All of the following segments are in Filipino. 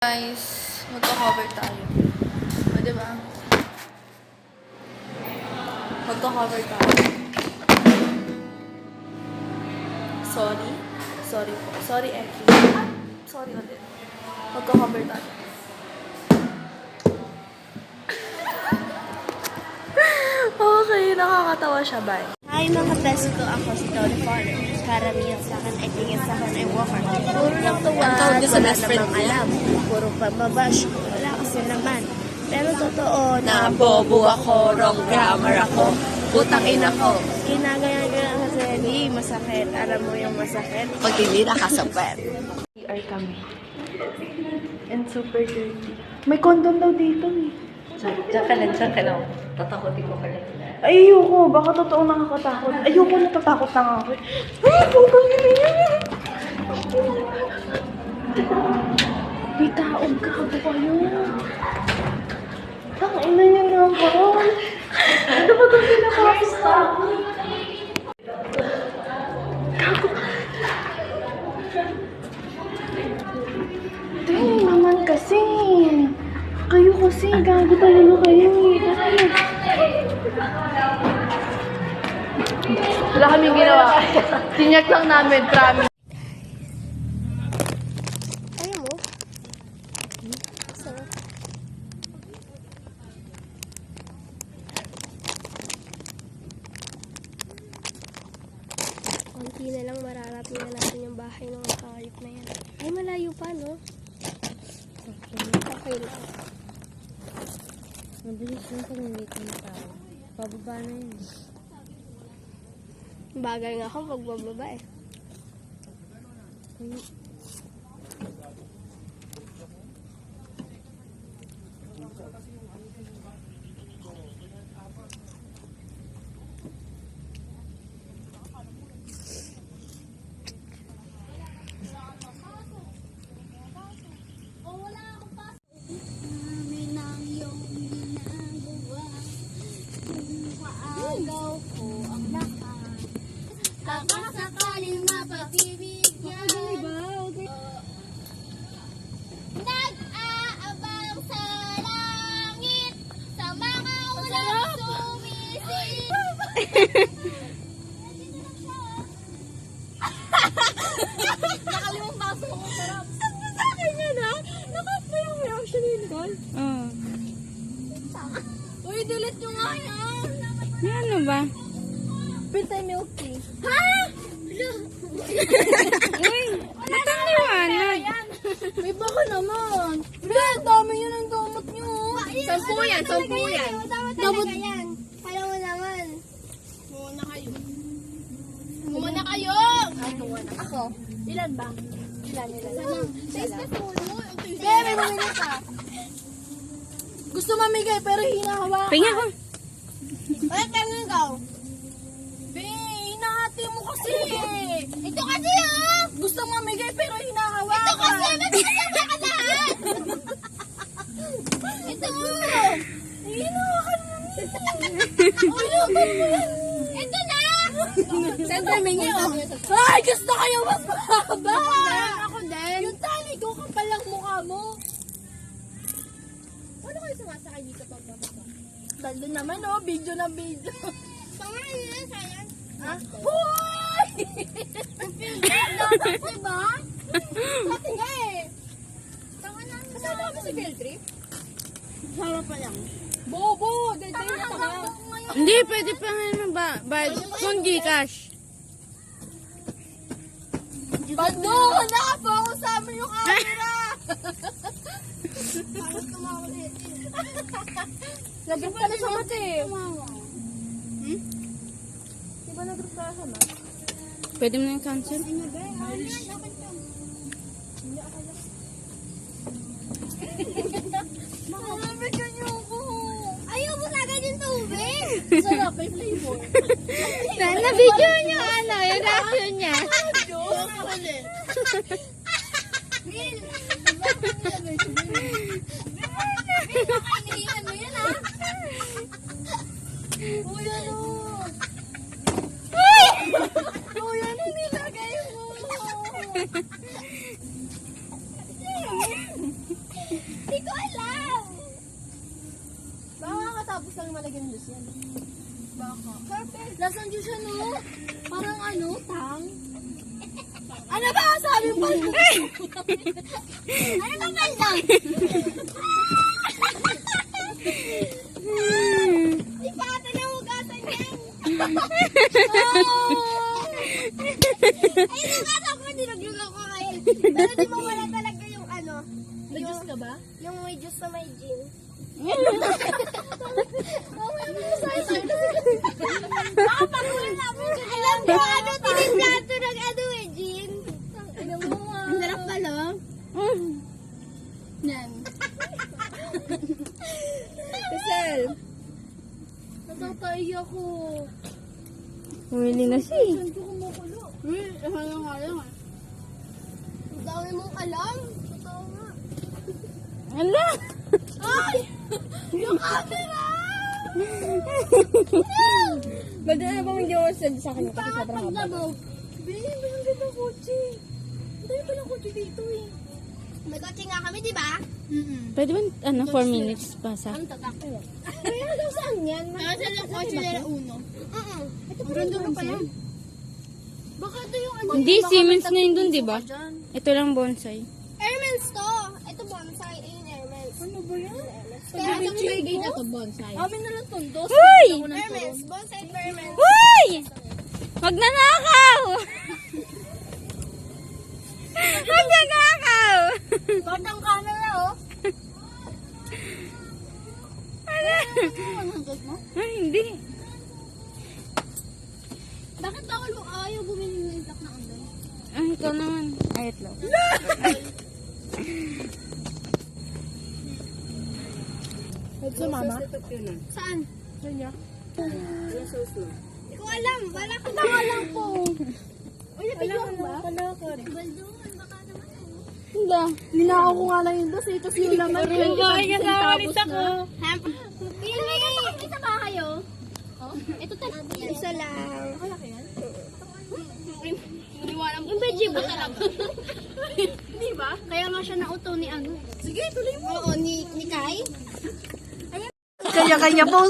Guys, magka-cover tayo. O, diba? Magka-cover tayo. Sorry. Sorry po. Sorry, Eki. Ah, sorry ulit. Magka-cover tayo. Okay, nakakatawa siya. Bye. Hi mga best ko, ako si Tony Farner. Karamihan sa akin ay tingin sa akin ay walker. Puro lang tuwa, Ang tawag niya sa wala best friend namang ko. alam. Puro pamabash, wala kasi naman. Pero totoo na Bobo ako, wrong grammar ako, putang ina ko. ginagaya kasi hindi masakit. Alam mo yung masakit? Pag hindi nakasapet. CR kami. And super dirty. May condom daw dito eh. Diyan ka lang. Tatakotin ko ka lang. Ayoko, baka totoo nakakatakot. Ayoko, natatakot na nga ako. Ay, putang ina yan! May taong kabo kayo. Tangina niya naman parang. Ano ba itong pinapakita? Dahil naman kasi. Kayo kasi, gago talaga kayo eh. Wala kaming ginawa. Tinyak lang namin, promise. Ayaw mo? Sarap. Konti na lang mararating na natin yung bahay ng kakayop na yan. Ay, malayo pa, no? Okay lang. Mabilis lang pag nandito na tao. Pababa na yun. Bagay nga ako pagbababa eh. Kakasakaling mapapibigyan. Nag-aabang sa langit sa mga ulang sumisid. Nakalimang baso ko, sarap. Saan mo sa akin yan, ha? Nakasya yung reaction ni Nicole? Oo. Uy, delete nyo nga yan. May ano ba? Pintay milk tea. Ha? Uy! Ba't ang liwanag? May baka naman. Bro, ang dami yun ang gamot nyo. Sampu yan, sampu yan. Damot yan. Alam mo naman. Muna kayo. Muna kayo! Ay, muna. Ako. Ilan ba? Ilan? Taste na puno. Bebe, bumili ka. Gusto mamigay pero hinahawakan. Pinga ko. Ay, tanong ikaw. Be, hinahati mo kasi eh. Ito kasi ah. Gusto mamigay pero hinahawakan. Ito kasi, ba't kasama ka lahat? Ito mo. Hinahawakan mo. Ayaw mo yan. Ito na. Siyempre, mingi oh. Ay, gusto kayo mas mahaba. Ako din. Yung tali ko, kapal lang mukha mo. Ano kayo sumasakay dito pag bababa? Talo naman oh, video na video. Pangalan yun, sayang. Ha? Hoy! Dapat diba? Pati nga eh. Kasama kami sa field trip? Kasama pa lang. Bobo! Dahil na ka. Hindi, pwede pa nga ba? Kung Gcash. Bando! Nakapokus sa amin yung camera! Parang tumawa ulit. Nag-group ka na sa mata eh. Di ba nag-group ka sa mata? Pwede mo na yung cancel? Makakabigyan niyo ako. Ayaw mo na ganyan tubig. Sarap, may flavor. Na-video niyo ano, yung reaction niya. Diyos, ulit. Bill, nakakainihan mo yan ha? Kuya no. Kuya no, nilagay mo. Lasang Diyos siya, no? Parang ano, tang? Ano ba? Sabi mo? Ano ba baldang? Di pa ata na hugasan yan. Ay, hugasan ko, dinuglug ako ngayon. Pero di mo wala talaga yung ano. May juice ka ba? Yung may juice na may gin. Alam mo, ano, tiniplato ng ano eh, Jean? Ang sarap pala. Yan. Kasal. Natatay ako. Humili na siya eh. Saan ko kumukulo? Halang-halang ah. Ang dami mong alam. Totoo nga. Ala! Ay! Yung camera! Ba't na bang hindi ako sa akin kasi Pangat sobrang haba? pagdabog. Bilhin mo yung ganda kotse. Ang dami palang kotse dito eh. May kotse nga kami, di ba? Pwede ba, 4 minutes pa sa? Ang tatak ko. Kaya daw saan yan? Kaya saan yung kotse nila uno? Ito pa rin doon pa yan. Baka ito yung ano. Hindi, baka Siemens may na yun dun, tapiso di ba? ka dyan. Ito lang bonsai. Airmans to. Ito bonsai. Ayun, Airmans. Ano ba yan? Kaya Sabi ito ni bigay Chico? na to bonsai. Amin na lang tondo. Uy! Airmans. Bonsai for Airmans. Uy! Wag na nakaw! Wag na nakaw! Batang camera oh. Ano? Ay, hindi. Bakit bawal mo ayaw bumili ng itak na anday? Ay, ikaw naman. Ayot lang. Sa mama? Saan? Kanya. Hindi ko alam. Wala ka ba lang po. Uy, nabigyan ba? Baldoon, baka naman ano. Hindi. Ninakaw ko nga lang yung dos. Ito yung laman. Ay, kasamalit ako. Pili! Isa ba kayo? Oh? Ito talaga. Isa lang. Nakalaki yan? Yung veggie ba talaga? Di ba? Kaya nga siya nauto ni ano. Sige, tuloy mo. Oo, ni Kai. Kanya-kanya po.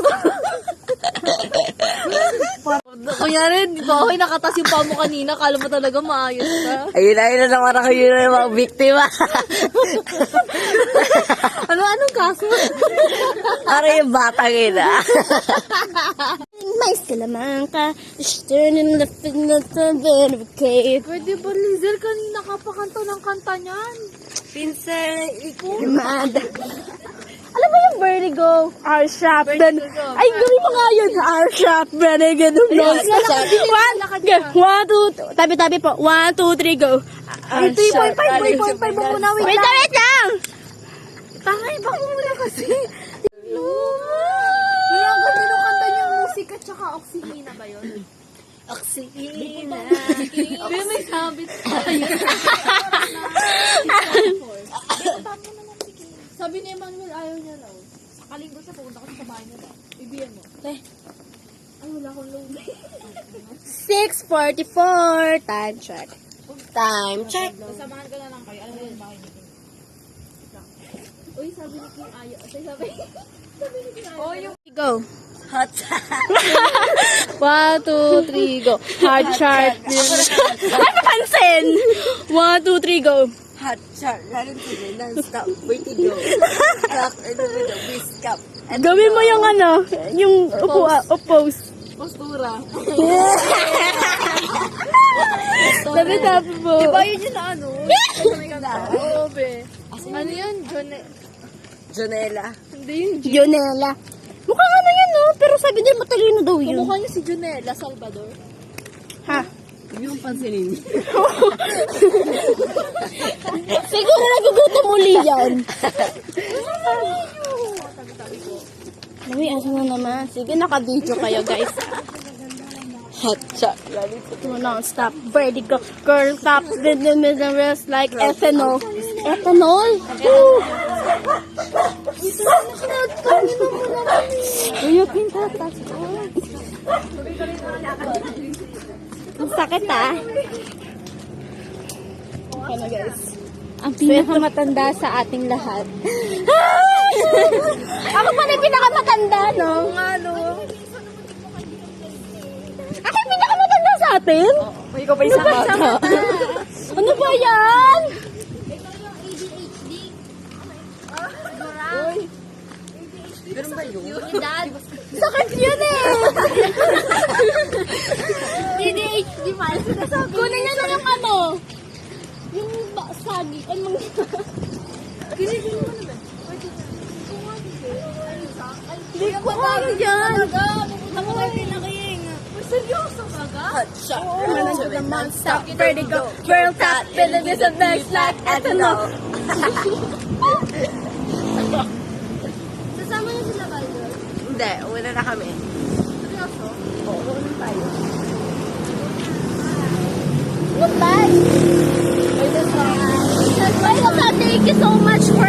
Kunyari, di ba okay nakatas yung paa mo kanina, kala mo talaga maayos ka. Ayun na naman ako yun na yung mga biktima. Anong kaso? Para yung batang yun ah. May Salamanca, turning left in the cave. Pwede ba, Lizel, kanina ka pa kanta ng kanta niyan? Pinsan, Alam mo yung vertigo? R-sharp. Ay, gawin mo nga yun. R-sharp. Renegade of Bronx. One, two, tabi-tabi po. 1, 2, 3, go. Ay, 3.5 mo muna. Wait lang! Tangay, baka mo muna kasi. Kaya ang ganda nung kanta niya, musika tsaka oksihina ba yun? Oksihina. Hindi, may sabit tayo. Sabi ni Emmanuel, ayaw niya daw. Sakaling ko siya, pupunta ko sa bahay niya daw. Ibiyan mo. Ay, wala akong load. 6:44. Time check. Time check. Samahan ko na lang kayo. Alam mo yung bahay niya. Uy, sabi ni Kim ayaw. Sabi ni Kim ayaw. Oh, yung... Go. Hot 1, 2, 3, go. Hard chart. Ano pansin? 1, 2, 3, go. Hot shot. Lalo sila non-stop. Vertigo. Clock in the middle. Whisk up. Gawin mo yung ano, yung oppose. Postura. Tabi-tabi po. Diba yun yung ano? Oo, be. Ano yun? Jonella. Hindi yun. Jonella. Mukhang ano yan, no? Pero sabi din matalino daw yun. Kumukha niya si Junella Salvador. Ha? Yung pansinin. Siguro nagugutom uli yan. Uy, asa na naman. Sige, naka-video kayo, guys. Hot shot. Non-stop. Vertigo. Girl, stop. The middle rest like ethanol. Ethanol? Uy, yung pintatas ko. Ang sakit, ah. Okay na, guys. Ang pinakamatanda sa ating lahat. Ako pa na yung pinakamatanda, no? Ano? Ako yung pinakamatanda sa atin? Ikaw pa isang bata. Ano ba yan? Ganun ba yun? Sakit yun eh! ADHD pa. Sinasabi. Kunin niya na yung ano. Yung sagi. Anong... Hindi ko tawag yan. Pupunta ko kay Pinaking. Seryoso ka ga? Hot shot. Non-stop vertigo. World top. Philippines of next like ethanol. Sasama niyo sila Baldor. Hindi, una na kami. Seryoso? Oo, una tayo. Goodbye. Thank you so much for...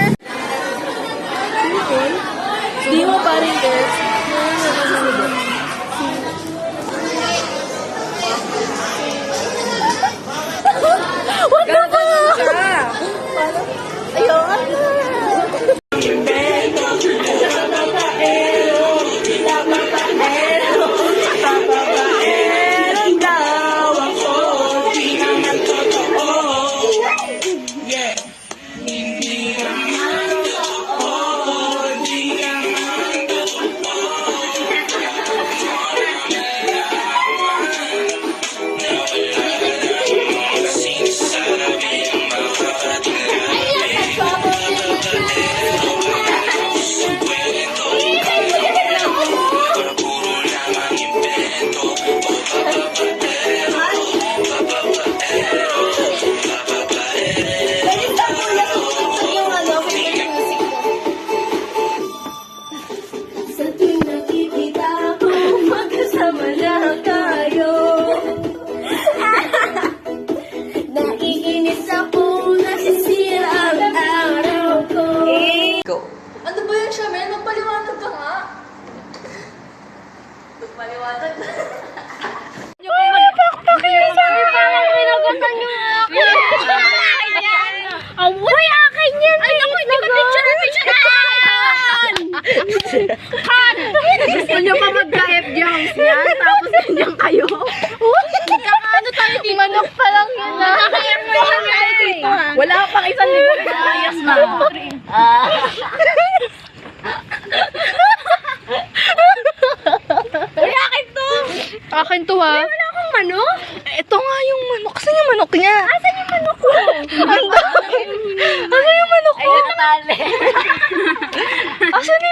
Di mo pa rin, girls. What the fuck? Go. Ano ba yan, Shamel? Magpaliwanag ka nga. Magpaliwanag na. Uy, akin yan! Ay, naku, hindi ko picture-an! Cut! Gusto nyo pa magka-FG house yan? Tapos ganyan kayo? Magkakaano tayo dito? Manok pa lang yun na. Magkaka-FG house tayo dito ha? Wala pang isang libo pinayas na. Uy, akin to! Akin to ha? Wala akong manok? Ito nga yung manok. Asan yung manok niya? Asan yung manok ko? Asan yung manok ko? Ay, natali. Asan